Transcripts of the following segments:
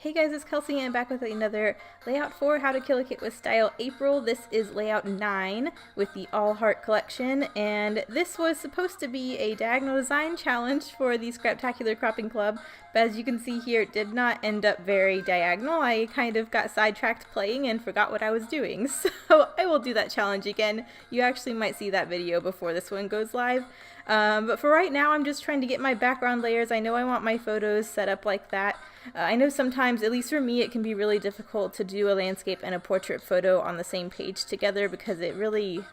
Hey guys, it's Kelsey and I'm back with another layout for How to Kill a Kit with Style April. This is layout 9 with the All Heart collection, and this was supposed to be a diagonal design challenge for the Scraptacular Cropping Club, but as you can see here, it did not end up very diagonal. I kind of got sidetracked playing and forgot what I was doing, so I will do that challenge again. You actually might see that video before this one goes live. But for right now, I'm just trying to get my background layers. I know I want my photos set up like that. I know sometimes, at least for me, it can be really difficult to do a landscape and a portrait photo on the same page together because it really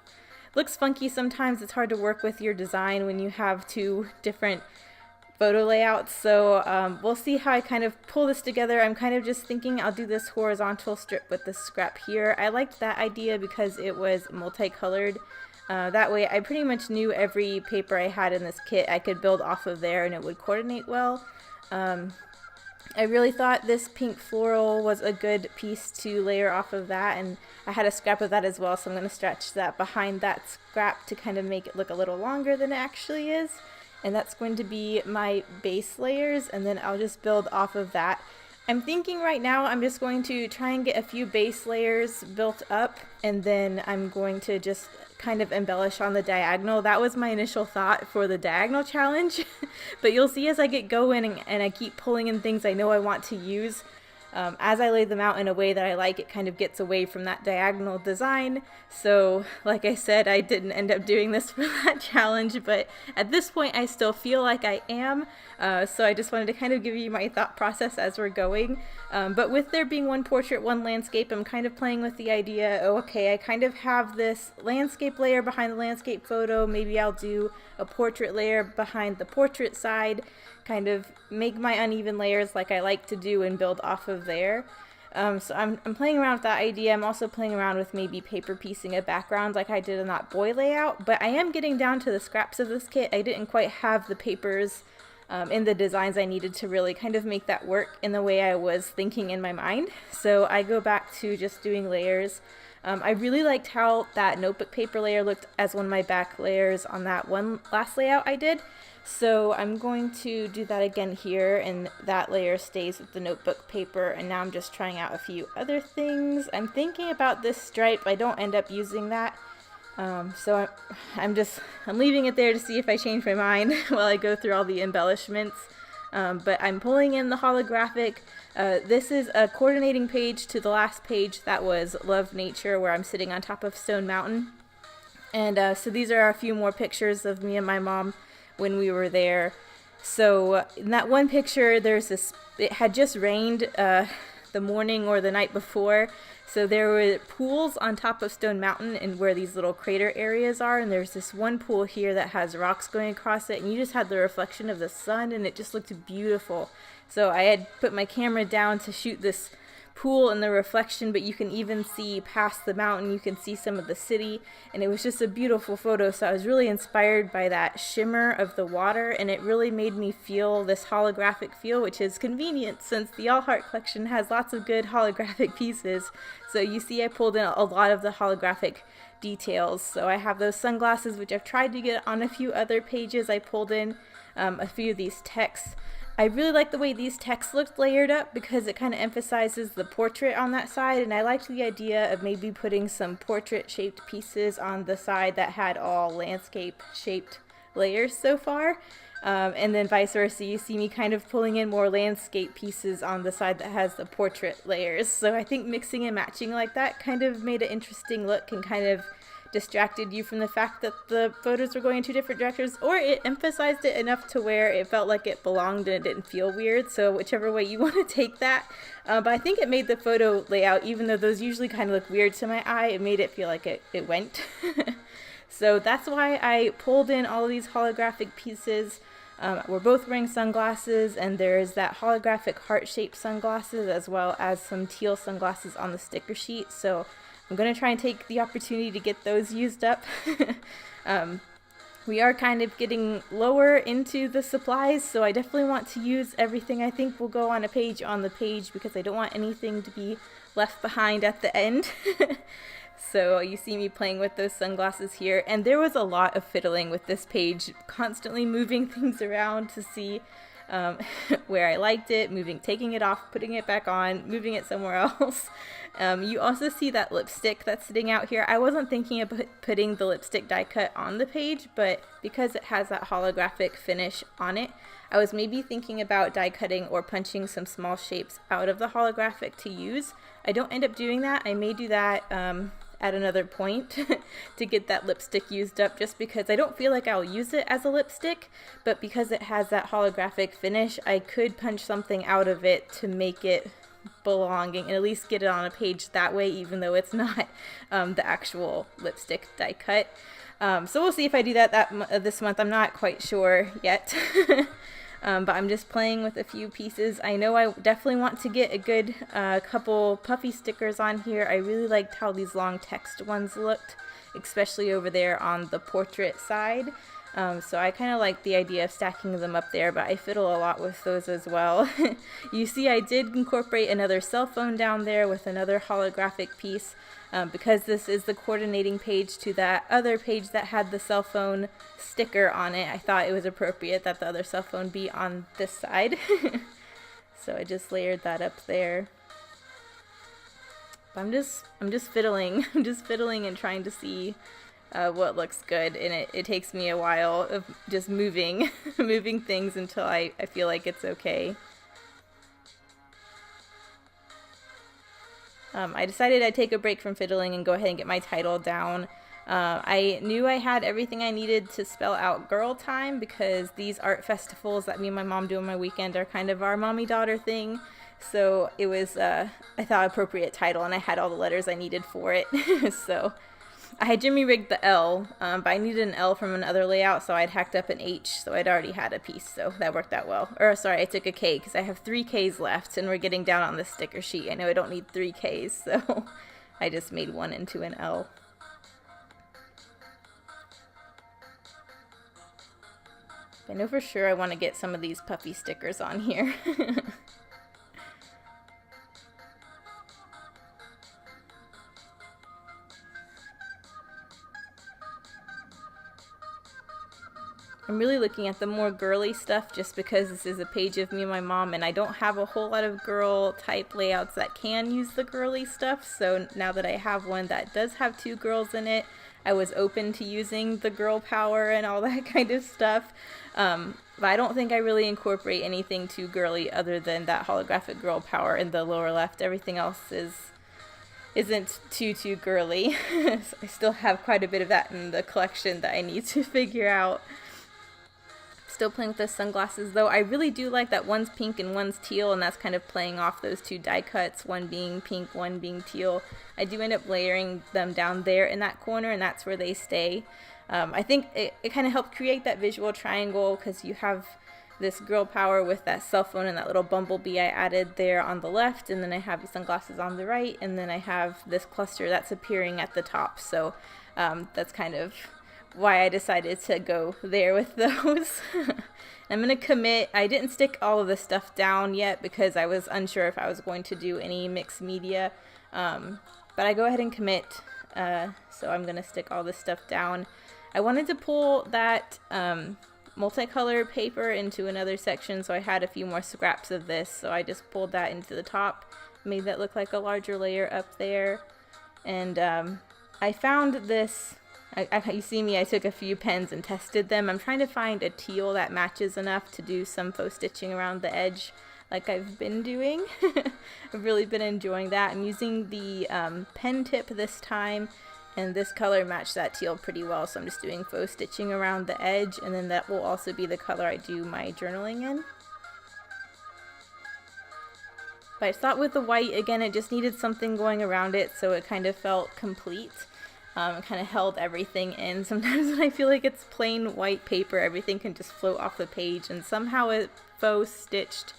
looks funky sometimes. It's hard to work with your design when you have two different photo layouts. So we'll see how I kind of pull this together. I'm kind of just thinking I'll do this horizontal strip with this scrap here. I liked that idea because it was multicolored. That way I pretty much knew every paper I had in this kit I could build off of there and it would coordinate well. I really thought this pink floral was a good piece to layer off of that, and I had a scrap of that as well, so I'm going to stretch that behind that scrap to kind of make it look a little longer than it actually is. And that's going to be my base layers, and then I'll just build off of that. I'm thinking right now I'm just going to try and get a few base layers built up, and then I'm going to just kind of embellish on the diagonal. That was my initial thought for the diagonal challenge, but you'll see as I get going and I keep pulling in things I know I want to use, as I lay them out in a way that I like, it kind of gets away from that diagonal design. So like I said, I didn't end up doing this for that challenge, but at this point I still feel like I am. So I just wanted to kind of give you my thought process as we're going. But with there being one portrait, one landscape, I'm kind of playing with the idea, oh, okay, I kind of have this landscape layer behind the landscape photo. Maybe I'll do a portrait layer behind the portrait side, kind of make my uneven layers like I like to do and build off of there. So I'm playing around with that idea. I'm also playing around with maybe paper piecing a background like I did in that boy layout, but I am getting down to the scraps of this kit. I didn't quite have the papers in the designs I needed to really kind of make that work in the way I was thinking in my mind. So I go back to just doing layers. I really liked how that notebook paper layer looked as one of my back layers on that one last layout I did. So I'm going to do that again here, and that layer stays with the notebook paper, and now I'm just trying out a few other things. I'm thinking about this stripe. I don't end up using that. So I'm leaving it there to see if I change my mind while I go through all the embellishments. But I'm pulling in the holographic. This is a coordinating page to the last page that was Love Nature, where I'm sitting on top of Stone Mountain. And so these are a few more pictures of me and my mom when we were there. So in that one picture, there's this, it had just rained the morning or the night before, so there were pools on top of Stone Mountain and where these little crater areas are, and there's this one pool here that has rocks going across it, and you just had the reflection of the sun, and it just looked beautiful. So I had put my camera down to shoot this pool and the reflection, but you can even see past the mountain, you can see some of the city, and it was just a beautiful photo. So I was really inspired by that shimmer of the water, and it really made me feel this holographic feel, which is convenient since the All Heart collection has lots of good holographic pieces. So you see I pulled in a lot of the holographic details. So I have those sunglasses, which I've tried to get on a few other pages. I pulled in a few of these texts. I really like the way these texts looked layered up because it kind of emphasizes the portrait on that side, and I liked the idea of maybe putting some portrait shaped pieces on the side that had all landscape shaped layers so far. And then vice versa, you see me kind of pulling in more landscape pieces on the side that has the portrait layers. So I think mixing and matching like that kind of made an interesting look and kind of distracted you from the fact that the photos were going in two different directions, or it emphasized it enough to where it felt like it belonged and it didn't feel weird. So whichever way you want to take that. But I think it made the photo layout, even though those usually kind of look weird to my eye, it made it feel like it went. So that's why I pulled in all of these holographic pieces. We're both wearing sunglasses, and there's that holographic heart-shaped sunglasses as well as some teal sunglasses on the sticker sheet. So I'm going to try and take the opportunity to get those used up. We are kind of getting lower into the supplies, so I definitely want to use everything I think will go on a page because I don't want anything to be left behind at the end. So you see me playing with those sunglasses here, and there was a lot of fiddling with this page, constantly moving things around to see where I liked it, taking it off, putting it back on, moving it somewhere else. You also see that lipstick that's sitting out here. I wasn't thinking of putting the lipstick die cut on the page, but because it has that holographic finish on it, I was maybe thinking about die cutting or punching some small shapes out of the holographic to use. I don't end up doing that. I may do that at another point to get that lipstick used up, just because I don't feel like I'll use it as a lipstick, but because it has that holographic finish, I could punch something out of it to make it belonging and at least get it on a page that way, even though it's not the actual lipstick die cut. So we'll see if I do that this month. I'm not quite sure yet. But I'm just playing with a few pieces. I know I definitely want to get a good couple puffy stickers on here. I really liked how these long text ones looked, especially over there on the portrait side. So I kind of like the idea of stacking them up there, but I fiddle a lot with those as well. You see I did incorporate another cell phone down there with another holographic piece. Because this is the coordinating page to that other page that had the cell phone sticker on it, I thought it was appropriate that the other cell phone be on this side. So I just layered that up there. I'm just fiddling. I'm just fiddling and trying to see what looks good, and it takes me a while of just moving things until I feel like it's okay. I decided I'd take a break from fiddling and go ahead and get my title down. I knew I had everything I needed to spell out girl time, because these art festivals that me and my mom do on my weekend are kind of our mommy-daughter thing. So it was, I thought, appropriate title, and I had all the letters I needed for it. So I had Jimmy rigged the L, but I needed an L from another layout, so I'd hacked up an H, so I'd already had a piece, so that worked out well. Or sorry, I took a K, because I have 3 Ks left, and we're getting down on this sticker sheet. I know I don't need 3 Ks, so I just made one into an L. I know for sure I want to get some of these puffy stickers on here. I'm really looking at the more girly stuff just because this is a page of me and my mom, and I don't have a whole lot of girl type layouts that can use the girly stuff. So now that I have one that does have 2 girls in it, I was open to using the girl power and all that kind of stuff. But I don't think I really incorporate anything too girly other than that holographic girl power in the lower left. Everything else isn't too girly. So I still have quite a bit of that in the collection that I need to figure out. Still playing with the sunglasses though. I really do like that one's pink and one's teal, and that's kind of playing off those 2 die cuts, one being pink, one being teal. I do end up layering them down there in that corner, and that's where they stay. I think it kind of helped create that visual triangle, because you have this girl power with that cell phone and that little bumblebee I added there on the left, and then I have the sunglasses on the right, and then I have this cluster that's appearing at the top. So that's kind of why I decided to go there with those. I'm going to commit. I didn't stick all of this stuff down yet because I was unsure if I was going to do any mixed media, but I go ahead and commit, so I'm going to stick all this stuff down. I wanted to pull that multicolor paper into another section, so I had a few more scraps of this, so I just pulled that into the top, made that look like a larger layer up there, and I found this. You see me, I took a few pens and tested them. I'm trying to find a teal that matches enough to do some faux stitching around the edge like I've been doing. I've really been enjoying that. I'm using the pen tip this time, and this color matched that teal pretty well, so I'm just doing faux stitching around the edge, and then that will also be the color I do my journaling in. But I thought with the white, again, it just needed something going around it, so it kind of felt complete. It kind of held everything in. Sometimes when I feel like it's plain white paper, everything can just float off the page, and somehow a faux stitched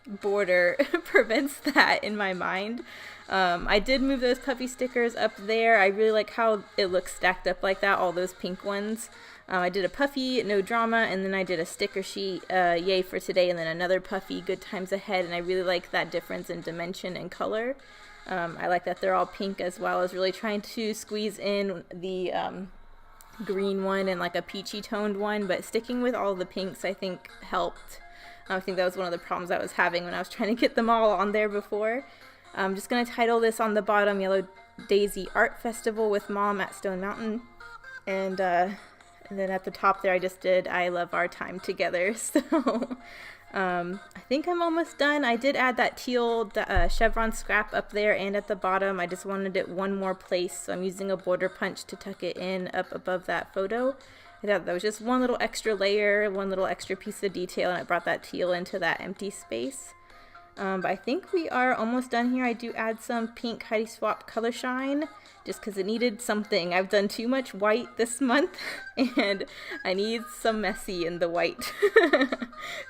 border prevents that in my mind. I did move those puffy stickers up there. I really like how it looks stacked up like that, all those pink ones. I did a puffy, no drama, and then I did a sticker sheet, yay for today, and then another puffy, good times ahead, and I really like that difference in dimension and color. I like that they're all pink as well. I was really trying to squeeze in the green one and like a peachy toned one, but sticking with all the pinks I think helped. I think that was one of the problems I was having when I was trying to get them all on there before. I'm just going to title this on the bottom, Yellow Daisy Art Festival with Mom at Stone Mountain. And then at the top there I just did I love our time together. So I think I'm almost done. I did add that teal chevron scrap up there and at the bottom. I just wanted it one more place, so I'm using a border punch to tuck it in up above that photo. I thought that was just one little extra layer, one little extra piece of detail, and I brought that teal into that empty space. But I think we are almost done here. I do add some pink Heidi Swap Color Shine just because it needed something. I've done too much white this month and I need some messy in the white.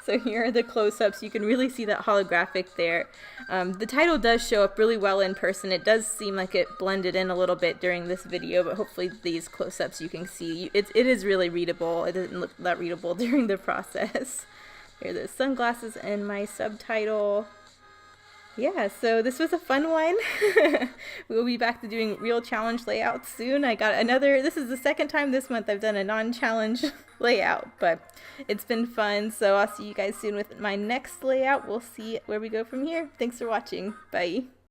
So here are the close-ups. You can really see that holographic there. The title does show up really well in person. It does seem like it blended in a little bit during this video, but hopefully these close-ups you can see. It is really readable. It didn't look that readable during the process. Here are the sunglasses and my subtitle. Yeah, so this was a fun one. We'll be back to doing real challenge layouts soon. I got another, this is the second time this month I've done a non-challenge layout, but it's been fun. So I'll see you guys soon with my next layout. We'll see where we go from here. Thanks for watching. Bye.